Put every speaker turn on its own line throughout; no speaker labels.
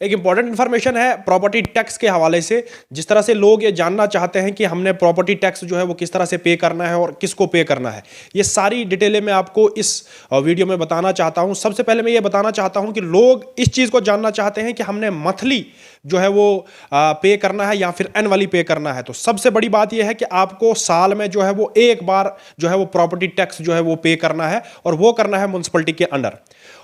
एक important information है property tax के हवाले से। जिस तरह से लोग ये जानना चाहते हैं कि हमने प्रॉपर्टी टैक्स जो है वो किस तरह से पे करना है और किसको पे करना है, ये सारी डिटेलें मैं आपको इस वीडियो में बताना चाहता हूं। सबसे पहले मैं ये बताना चाहता हूं कि लोग इस चीज़ को जानना चाहते हैं कि हमने मंथली जो है वो पे करना है या फिर एनुअली पे करना है। तो सबसे बड़ी बात यह है कि आपको साल में जो है वो एक बार जो है वो प्रॉपर्टी टैक्स जो है वो पे करना है और वो करना है म्युनिसिपैलिटी के अंडर।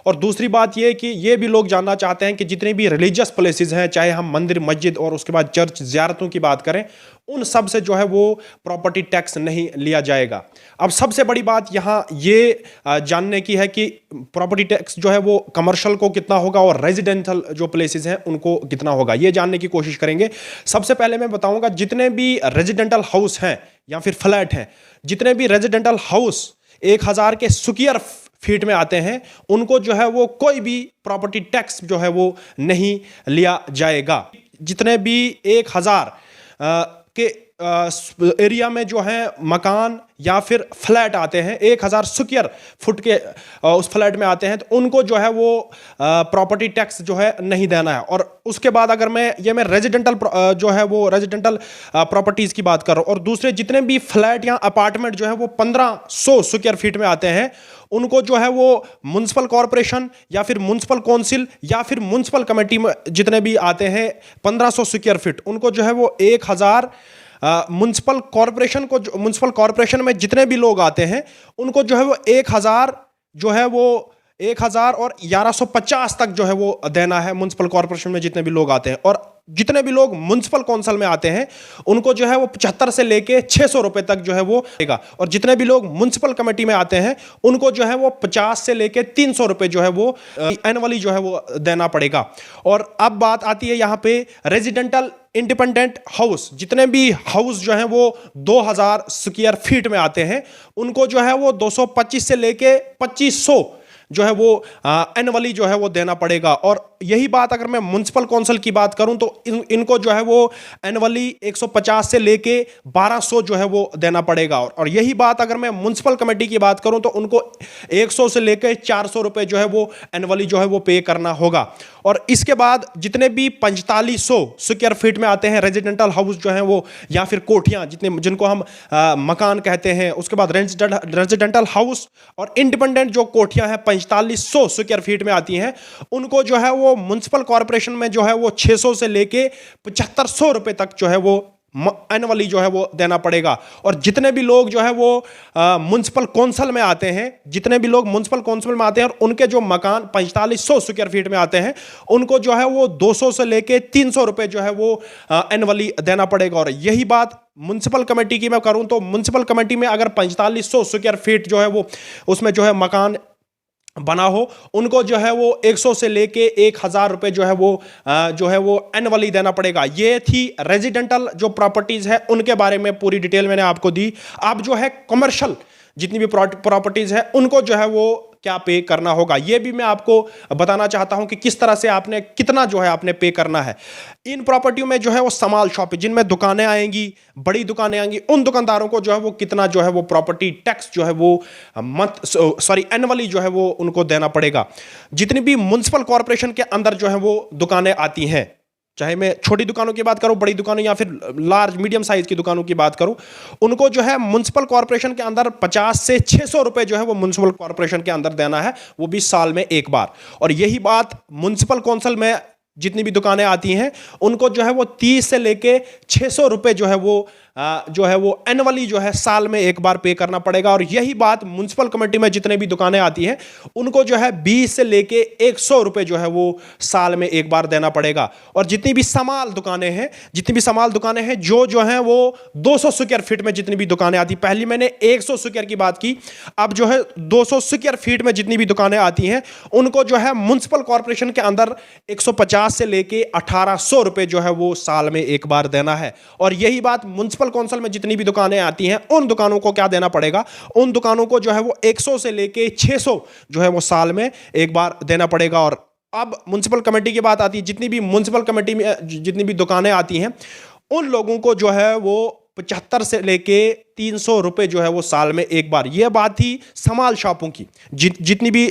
और दूसरी बात यह कि ये भी लोग जानना चाहते हैं कि जितने भी रिलीजियस प्लेसेस हैं, चाहे हम मंदिर, मस्जिद और उसके बाद चर्च, ज़ियारतों की बात करें, उन सब से जो है वो प्रॉपर्टी टैक्स नहीं लिया जाएगा। अब सबसे बड़ी बात यहाँ ये जानने की है कि प्रॉपर्टी टैक्स जो है वो कमर्शियल को कितना होगा और रेजिडेंशियल जो प्लेसेस हैं उनको कितना होगा, ये जानने की कोशिश करेंगे। सबसे पहले मैं बताऊंगा जितने भी रेजिडेंटल हाउस हैं या फिर फ्लैट हैं, जितने भी रेजिडेंटल हाउस 1000 के स्क्वायर फीट में आते हैं, उनको जो है वो कोई भी प्रॉपर्टी टैक्स जो है वो नहीं लिया जाएगा। जितने भी 1000 के एरिया में जो है मकान या फिर फ्लैट आते हैं, 1000 स्क्वायर फुट के उस फ्लैट में आते हैं, तो उनको जो है वो प्रॉपर्टी टैक्स जो है नहीं देना है। और उसके बाद अगर मैं रेजिडेंटल जो है वो रेजिडेंटल प्रॉपर्टीज़ की बात कर रहा हूँ, और दूसरे जितने भी फ्लैट या अपार्टमेंट जो है वो 1500 स्क्वायर फीट में आते हैं, उनको जो है वो म्युनिसिपल कॉरपोरेशन या फिर म्युनिसिपल काउंसिल या फिर म्युनिसिपल कमेटी में जितने भी आते हैं 1500 स्क्वायर फीट, उनको जो है वो 1000 म्युनिसिपल कॉरपोरेशन में जितने भी लोग आते हैं उनको जो है वो 1000 जो है वो 1000 और 1150 तक जो है वो देना है म्युनिसिपल कॉरपोरेशन में जितने भी लोग आते हैं। और जितने भी लोग म्युनिसिपल काउंसिल में आते हैं उनको जो है वो 75 से लेके 600 रुपए तक जो है वो देगा। और जितने भी लोग म्युनिसिपल कमेटी में आते हैं उनको जो है वो 50 से लेके 300 रुपए जो है वो एनुअली जो है वो देना पड़ेगा। और अब बात आती है यहाँ पे रेजिडेंटल इंडिपेंडेंट हाउस, जितने भी हाउस जो हैं वो 2000 स्क्वायर फीट में आते हैं, उनको जो है वो 225 से लेके 2500 जो है वो एनुअली जो है वो देना पड़ेगा। और यही बात अगर मैं म्युनिसिपल काउंसिल की बात करूं तो इनको जो है वो एनुअली 150 से लेके 1200 जो है वो देना पड़ेगा। और यही बात अगर मैं म्युनिसिपल कमेटी की बात करूं तो उनको 100 से लेके 400 रुपए जो है वो एनुअली जो है वो पे करना होगा। और इसके बाद जितने भी 4500 स्क्वायर फीट में आते हैं रेजिडेंटल हाउस जो है वो या फिर कोठियां जिनको हम मकान कहते हैं, उसके बाद रेजिडेंटल हाउस और इंडिपेंडेंट जो कोठियां हैं 4500 स्क्वायर फीट में आती हैं, उनको जो है वो म्युनिसिपल कॉरपोरेशन में जो है वो 600 से लेके 7500 रुपए तक जो है वो एनुअली जो है वो देना पड़ेगा। और जितने भी लोग जो है वो म्युनिसिपल काउंसिल में आते हैं, जितने भी लोग म्युनिसिपल काउंसिल में आते हैं और उनके जो मकान 4500 स्क्वायर फीट में आते हैं, उनको जो है वो 200 से लेके 300 रुपए जो है वो एनुअली देना पड़ेगा। और यही बात म्युनिसिपल कमेटी की मैं करूं तो म्युनिसिपल कमेटी में अगर 4500 स्क्वायर फीट जो है वो उसमें जो है मकान बना हो, उनको जो है वो 100 से लेके 1000 रुपए जो है वो एनुअली देना पड़ेगा। ये थी रेजिडेंटल जो प्रॉपर्टीज है उनके बारे में पूरी डिटेल मैंने आपको दी। अब जो है कमर्शियल जितनी भी प्रॉपर्टीज है उनको जो है वो क्या पे करना होगा, ये भी मैं आपको बताना चाहता हूं कि किस तरह से आपने कितना जो है आपने पे करना है। इन प्रॉपर्टियों में जो है वो स्मॉल शॉप जिनमें दुकानें आएंगी, बड़ी दुकानें आएंगी, उन दुकानदारों को जो है वो कितना जो है वो प्रॉपर्टी टैक्स जो है वो एनुअली जो है वो उनको देना पड़ेगा। जितनी भी म्युनिसिपल कॉरपोरेशन के अंदर जो है वो दुकानें आती हैं, चाहे मैं छोटी दुकानों की बात करूं, बड़ी दुकानों या फिर लार्ज मीडियम साइज की दुकानों की बात करूं, उनको जो है म्युनिसिपल कॉरपोरेशन के अंदर 50 से 600 रुपए जो है वो म्युनिसिपल कॉरपोरेशन के अंदर देना है, वो भी साल में एक बार। और यही बात म्युनिसिपल काउंसिल में जितनी भी दुकानें आती हैं उनको जो है वो 30 से लेके 600 रुपए जो है वो एनुअली जो है साल में एक बार पे करना पड़ेगा। और यही बात म्युनिसिपल कमेटी में जितने भी दुकानें आती हैं उनको जो है 20 से लेके 100 रुपए जो है वो साल में एक बार देना पड़ेगा। और जितनी भी समाल दुकानें हैं जो हैं वो 200 स्क्वायर फीट में जितनी भी दुकानें आती, पहली मैंने 100 स्क्वायर की बात की, अब जो है 200 स्क्वायर फीट में जितनी भी दुकानें आती हैं उनको जो है म्युनिसिपल कॉरपोरेशन के अंदर 150 से लेके 1800 रुपए जो है वो साल में एक बार देना है। और यही बात म्युनिसिपल काउंसिल में जितनी भी दुकानें आती हैं उन दुकानों को क्या देना पड़ेगा, उन दुकानों को जो है वो 100 से लेके 600 जो है वो साल में एक बार देना पड़ेगा। और अब म्युनिसिपल कमेटी की बात आती है, जितनी भी म्युनिसिपल कमेटी में जितनी भी दुकानें आती हैं उन लोगों को जो है वो 275 से लेके 300 रुपए जो है वो साल में एक बार। यह बात थी स्मॉल शॉपों की, जितनी भी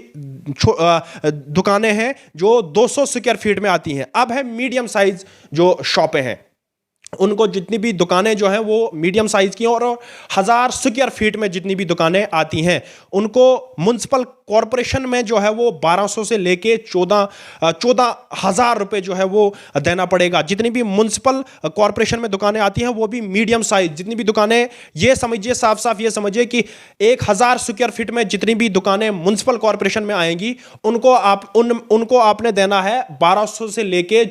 दुकानें हैं जो 200 स्क्वायर फीट में आती हैं। अब है मीडियम साइज जो शॉपें हैं, उनको जितनी भी दुकानें जो हैं वो मीडियम साइज की, और 1000 स्क्वायर फीट में जितनी भी दुकानें आती हैं उनको म्युनिसिपल कॉरपोरेशन में जो है वो 1200 से लेके 14,000 रुपए जो है वो देना पड़ेगा। जितनी भी म्युनिसिपल कॉरपोरेशन में दुकानें आती हैं वो भी मीडियम साइज, जितनी भी दुकानें, ये समझिए, साफ साफ ये समझिए कि 1000 स्क्वायर फीट में जितनी भी दुकानें म्युनिसिपल कॉरपोरेशन में आएंगी उनको आपने देना है 1200 से लेके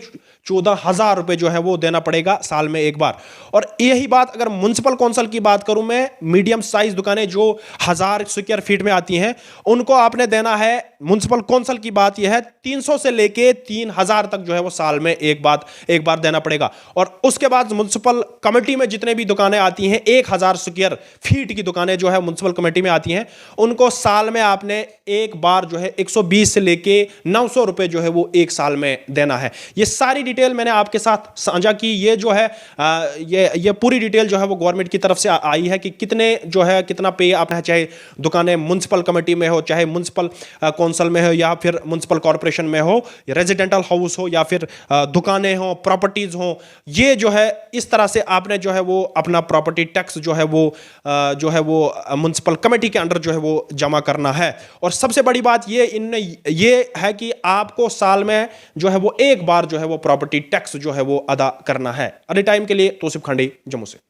14,000 रुपए जो है वो देना पड़ेगा साल में एक बार। और यही बात अगर म्युनिसिपल काउंसिल की बात करूं मैं, मीडियम साइज दुकानें जो 1000 स्क्वायर फीट में आती हैं उनको आपने देना है, म्युनिसिपल काउंसिल की बात यह है, 300 से लेके 3000 तक जो है वो साल में एक बार देना पड़ेगा। और उसके बाद म्युनिसिपल कमेटी में जितने भी दुकानें आती हैं, 1000 स्क्वायर फीट की दुकानें जो है म्युनिसिपल कमेटी में आती हैं, उनको साल में आपने एक बार जो है 120 से लेके 900 रुपए जो है वो एक साल में देना है। ये सारी डिटेल मैंने आपके साथ साझा की। ये जो है ये पूरी डिटेल जो है वो गवर्नमेंट की तरफ से आई है कि कितना पे आपने, चाहे दुकानें म्युनिसिपल कमेटी में हो, चाहे म्युनिसिपल काउंसिल में हो, या फिर म्युनिसिपल कॉर्पोरेशन में हो, रेजिडेंटल हाउस हो, या फिर दुकानें हो, प्रॉपर्टीज हो। ये जो है इस तरह से आपने जो है वो अपना प्रॉपर्टी टैक्स जो है वो म्युनिसिपल कमेटी के अंडर जो है वो जमा करना है। और सबसे बड़ी बात ये है कि आपको साल में जो है वो एक बार जो है वो प्रॉपर्टी टैक्स जो है वो अदा करना है। अरे टाइम के लिए तौसीफ खांडी, जम्मू से।